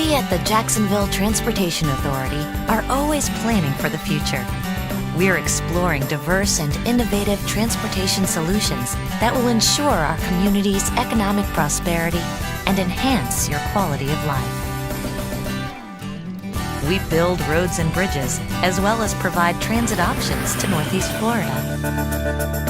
We at the Jacksonville Transportation Authority are always planning for the future. We're exploring diverse and innovative transportation solutions that will ensure our community's economic prosperity and enhance your quality of life. We build roads and bridges, as well as provide transit options to Northeast Florida.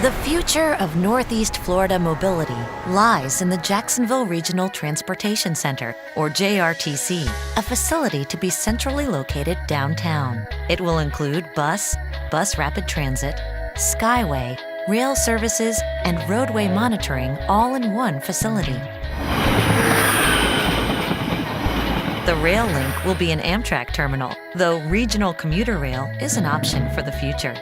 The future of Northeast Florida mobility lies in the Jacksonville Regional Transportation Center, or JRTC, a facility to be centrally located downtown. It will include bus rapid transit, skyway, rail services, and roadway monitoring all in one facility. The rail link will be an Amtrak terminal, though regional commuter rail is an option for the future.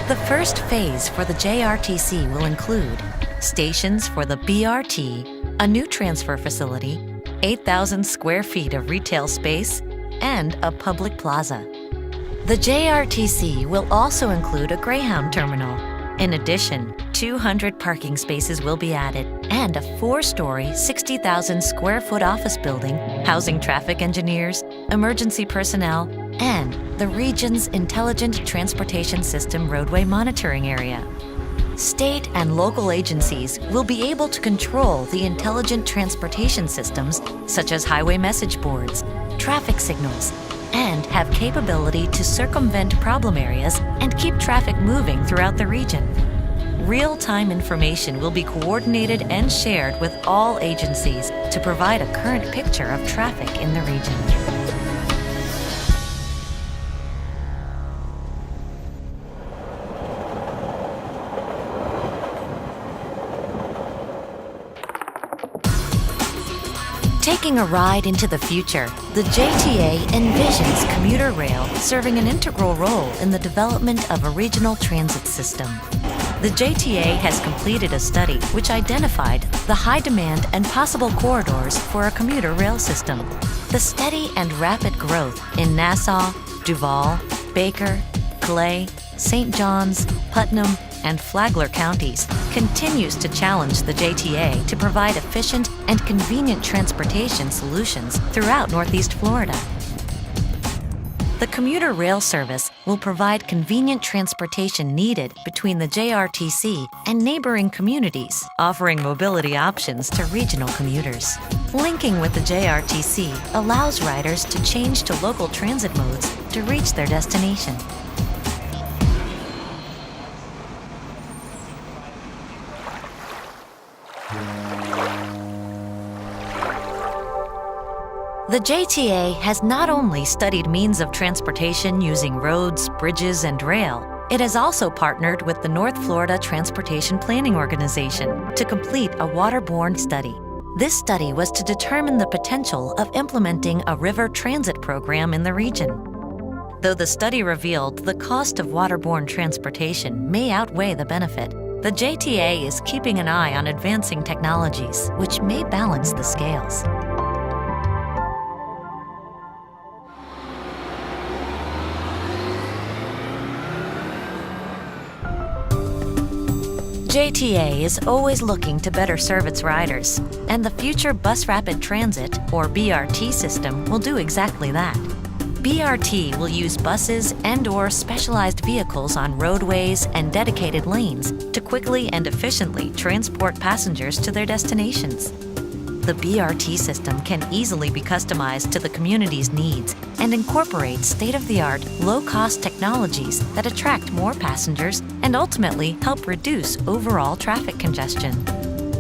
The first phase for the JRTC will include stations for the BRT, a new transfer facility, 8,000 square feet of retail space, and a public plaza. The JRTC will also include a Greyhound terminal. In addition, 200 parking spaces will be added, and a 4-story, 60,000 square foot office building housing traffic engineers, emergency personnel, and the region's Intelligent Transportation System roadway monitoring area. State and local agencies will be able to control the intelligent transportation systems such as highway message boards, traffic signals, and have capability to circumvent problem areas and keep traffic moving throughout the region. Real-time information will be coordinated and shared with all agencies to provide a current picture of traffic in the region. Taking a ride into the future, the JTA envisions commuter rail serving an integral role in the development of a regional transit system. The JTA has completed a study which identified the high demand and possible corridors for a commuter rail system. The steady and rapid growth in Nassau, Duval, Baker, Clay, St. Johns, Putnam, and Flagler counties continues to challenge the JTA to provide efficient and convenient transportation solutions throughout Northeast Florida. The commuter rail service will provide convenient transportation needed between the JRTC and neighboring communities, offering mobility options to regional commuters. Linking with the JRTC allows riders to change to local transit modes to reach their destination. The JTA has not only studied means of transportation using roads, bridges, and rail, it has also partnered with the North Florida Transportation Planning Organization to complete a waterborne study. This study was to determine the potential of implementing a river transit program in the region. Though the study revealed the cost of waterborne transportation may outweigh the benefit, the JTA is keeping an eye on advancing technologies which may balance the scales. JTA is always looking to better serve its riders, and the future Bus Rapid Transit, or BRT system, will do exactly that. BRT will use buses and/or specialized vehicles on roadways and dedicated lanes to quickly and efficiently transport passengers to their destinations. The BRT system can easily be customized to the community's needs and incorporate state-of-the-art, low-cost technologies that attract more passengers and ultimately help reduce overall traffic congestion.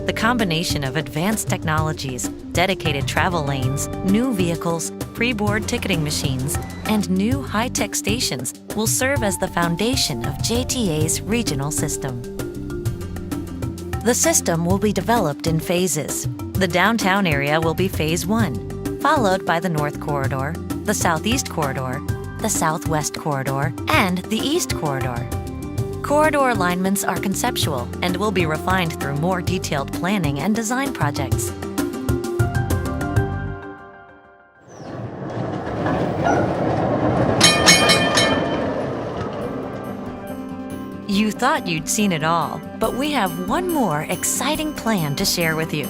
The combination of advanced technologies, dedicated travel lanes, new vehicles, pre-board ticketing machines, and new high-tech stations will serve as the foundation of JTA's regional system. The system will be developed in phases. The downtown area will be Phase 1, followed by the North Corridor, the Southeast Corridor, the Southwest Corridor, and the East Corridor. Corridor alignments are conceptual and will be refined through more detailed planning and design projects. You thought you'd seen it all, but we have one more exciting plan to share with you.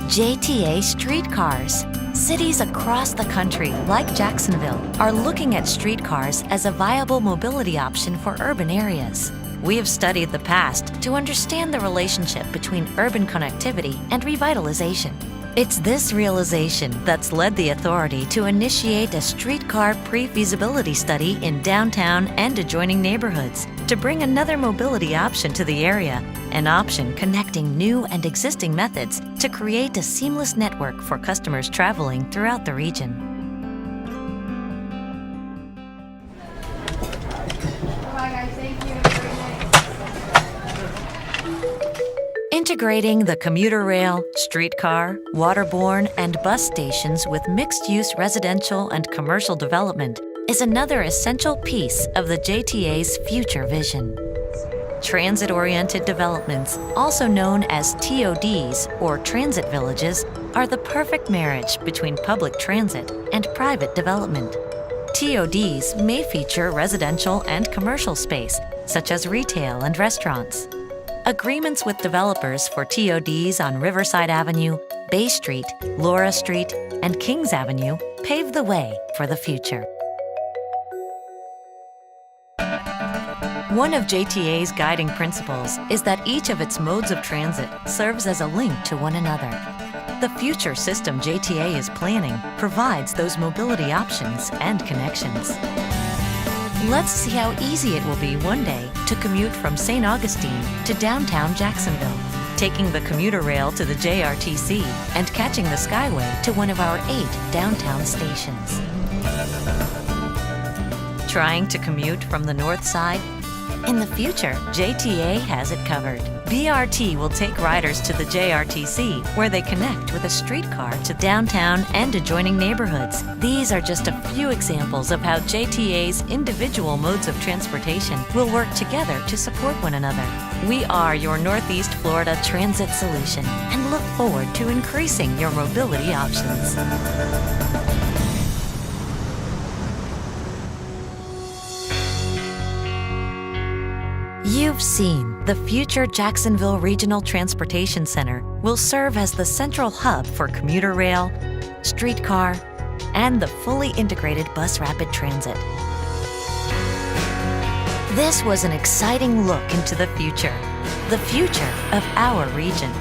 JTA streetcars. Cities across the country, like Jacksonville, are looking at streetcars as a viable mobility option for urban areas. We have studied the past to understand the relationship between urban connectivity and revitalization. It's this realization that's led the authority to initiate a streetcar pre-feasibility study in downtown and adjoining neighborhoods to bring another mobility option to the area, an option connecting new and existing methods to create a seamless network for customers traveling throughout the region. Bye guys, thank you. Integrating the commuter rail, streetcar, waterborne, and bus stations with mixed-use residential and commercial development is another essential piece of the JTA's future vision. Transit-oriented developments, also known as TODs or transit villages, are the perfect marriage between public transit and private development. TODs may feature residential and commercial space, such as retail and restaurants. Agreements with developers for TODs on Riverside Avenue, Bay Street, Laura Street, and Kings Avenue pave the way for the future. One of JTA's guiding principles is that each of its modes of transit serves as a link to one another. The future system JTA is planning provides those mobility options and connections. Let's see how easy it will be one day to commute from St. Augustine to downtown Jacksonville, taking the commuter rail to the JRTC and catching the Skyway to one of our 8 downtown stations. Trying to commute from the north side? In the future, JTA has it covered. BRT will take riders to the JRTC, where they connect with a streetcar to downtown and adjoining neighborhoods. These are just a few examples of how JTA's individual modes of transportation will work together to support one another. We are your Northeast Florida transit solution and look forward to increasing your mobility options. You've seen the future Jacksonville Regional Transportation Center will serve as the central hub for commuter rail, streetcar, and the fully integrated bus rapid transit. This was an exciting look into the future of our region.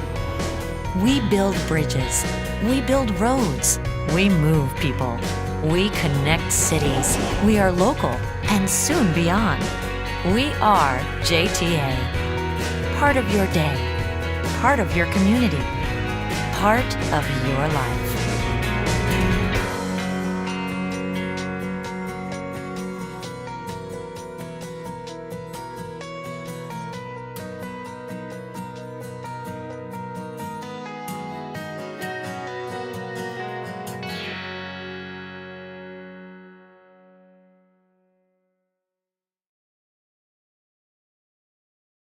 We build bridges, we build roads, we move people, we connect cities, we are local and soon beyond. We are JTA, part of your day, part of your community, part of your life.